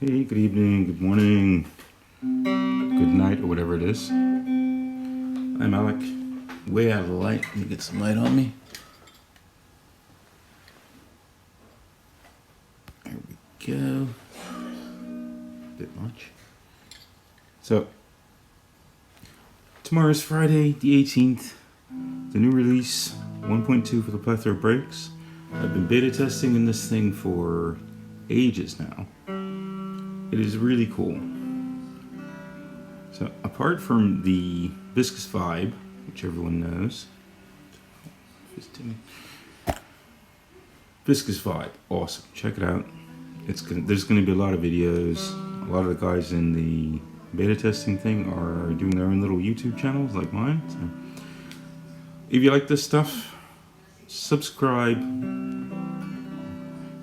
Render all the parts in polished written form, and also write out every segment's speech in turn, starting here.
Hey, good evening, good morning, good night, or whatever it is. I'm Alec. Way out of the light. Let me get some light on me. There we go. Bit much. So, tomorrow's Friday, the 18th. The new release, 1.2 for the Plethora brakes. I've been beta testing in this thing for ages now. It is really cool. So, apart from the viscous vibe, which everyone knows, viscous vibe, awesome. Check it out. There's going to be a lot of videos. A lot of the guys in the beta testing thing are doing their own little YouTube channels like mine. So if you like this stuff, subscribe.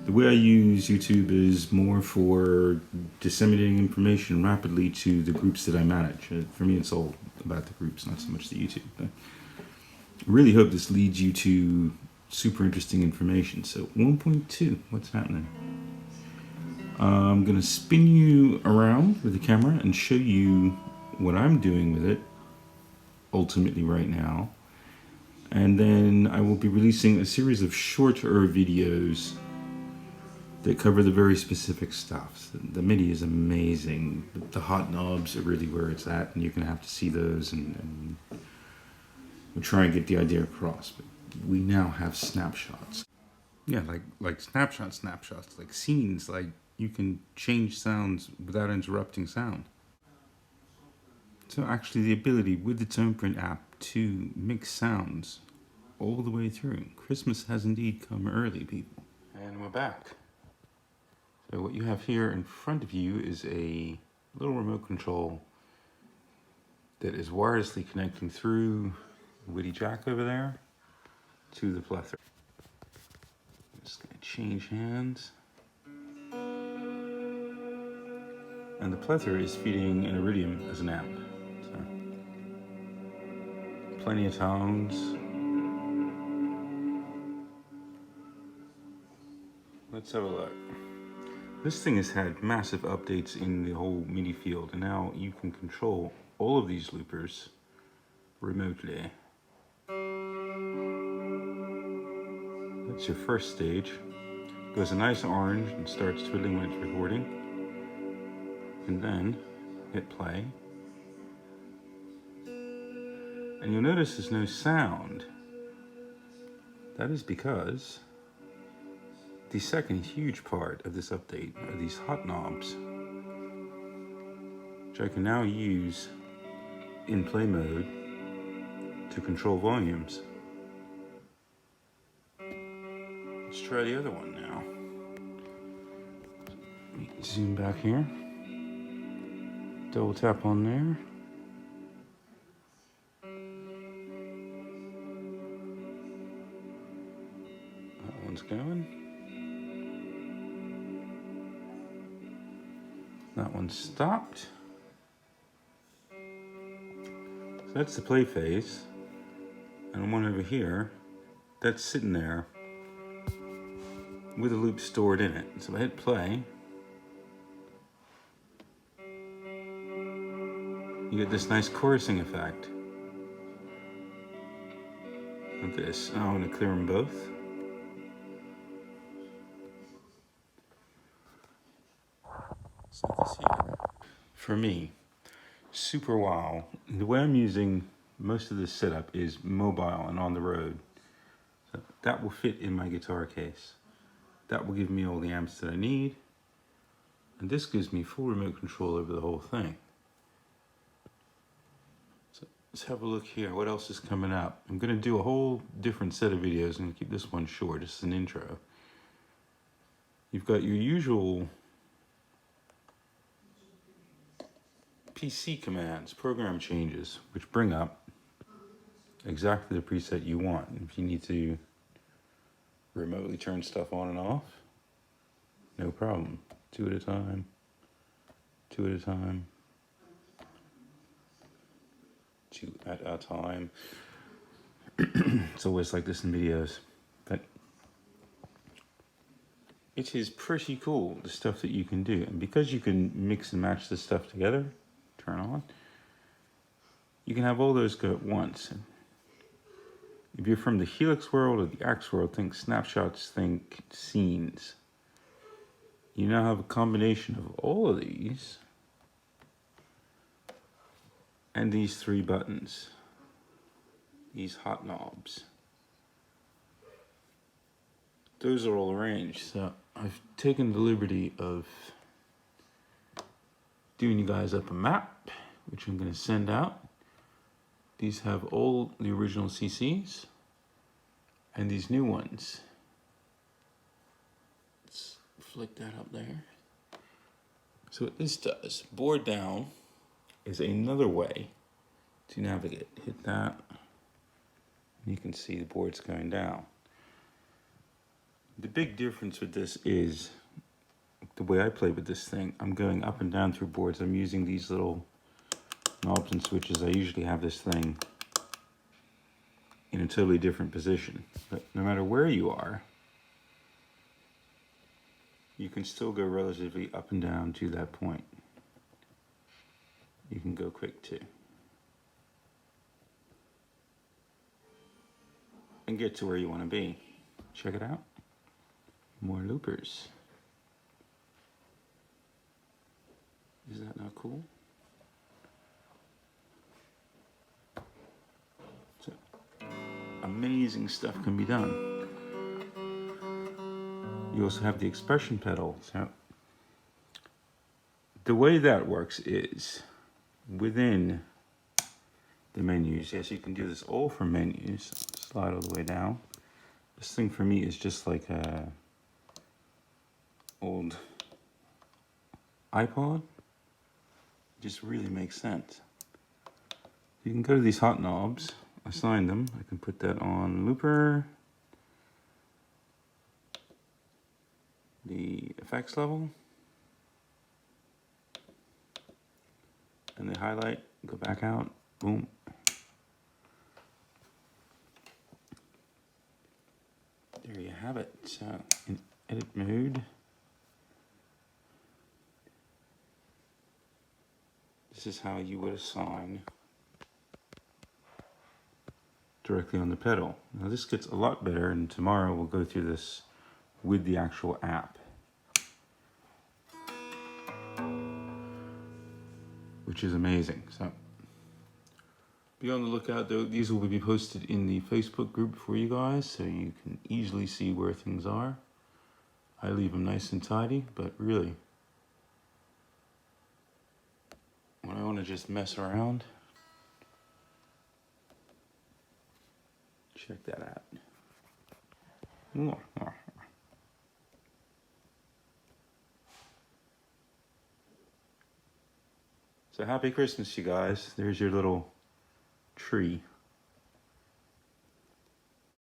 The way I use YouTube is more for disseminating information rapidly to the groups that I manage. For me, it's all about the groups, not so much the YouTube. But I really hope this leads you to super interesting information. So 1.2, what's happening? I'm going to spin you around with the camera and show you what I'm doing with it ultimately right now. And then I will be releasing a series of shorter videos that cover the very specific stuff. The Midi is amazing. The hot knobs are really where it's at, and you're going to have to see those and we'll try and get the idea across. But we now have snapshots. Yeah, like snapshots, like scenes, like you can change sounds without interrupting sound. So actually the ability with the TonePrint app to mix sounds all the way through. Christmas has indeed come early, people. And we're back. So what you have here in front of you is a little remote control that is wirelessly connecting through the Midi jack over there to the Plethora. I'm just going to change hands. And the Plethora is feeding an Iridium as an amp. So, plenty of tones. Let's have a look. This thing has had massive updates in the whole MIDI field, and now you can control all of these loopers remotely. That's your first stage. Goes a nice orange and starts twiddling when it's recording. And then hit play. And you'll notice there's no sound. That is because the second huge part of this update are these hot knobs, which I can now use in play mode to control volumes. Let's try the other one now. Let me zoom back here. Double tap on there. That one's going. That one stopped. So that's the play phase. And one over here, that's sitting there with a loop stored in it. So I hit play. You get this nice chorusing effect of this. Now I'm going to clear them both. So this here, for me, super wow. The way I'm using most of this setup is mobile and on the road. So that will fit in my guitar case. That will give me all the amps that I need. And this gives me full remote control over the whole thing. So let's have a look here. What else is coming up? I'm going to do a whole different set of videos. I'm going to keep this one short, just an intro. You've got your usual PC commands, program changes, which bring up exactly the preset you want. If you need to remotely turn stuff on and off, no problem. Two at a time, two at a time, two at a time. It's always like this in videos. But it is pretty cool, the stuff that you can do. And because you can mix and match this stuff together, turn on, you can have all those go at once. And if you're from the Helix world or the Axe world, think snapshots, think scenes. You now have a combination of all of these and these three buttons, these hot knobs. Those are all arranged. So I've taken the liberty of doing you guys up a map, which I'm going to send out. These have all the original CCs and these new ones. Let's flick that up there. So what this does, board down is another way to navigate. Hit that, and you can see the board's going down. The big difference with this is the way I play with this thing. I'm going up and down through boards. I'm using these little knobs and switches. I usually have this thing in a totally different position. But no matter where you are, you can still go relatively up and down to that point. You can go quick too. And get to where you want to be. Check it out. More loopers. Is that not cool? So, amazing stuff can be done. You also have the expression pedal. So the way that works is within the menus. Yes, you can do this all from menus. Slide all the way down. This thing for me is just like a old iPod. It just really makes sense. You can go to these hot knobs, assign them. I can put that on looper, the effects level, and the highlight, go back out, boom. There you have it. So in edit mode, this is how you would assign directly on the pedal. Now this gets a lot better, and tomorrow we'll go through this with the actual app, which is amazing. So be on the lookout though. These will be posted in the Facebook group for you guys, so you can easily see where things are. I leave them nice and tidy, but really, when I want to just mess around, check that out. So happy Christmas, you guys. There's your little tree.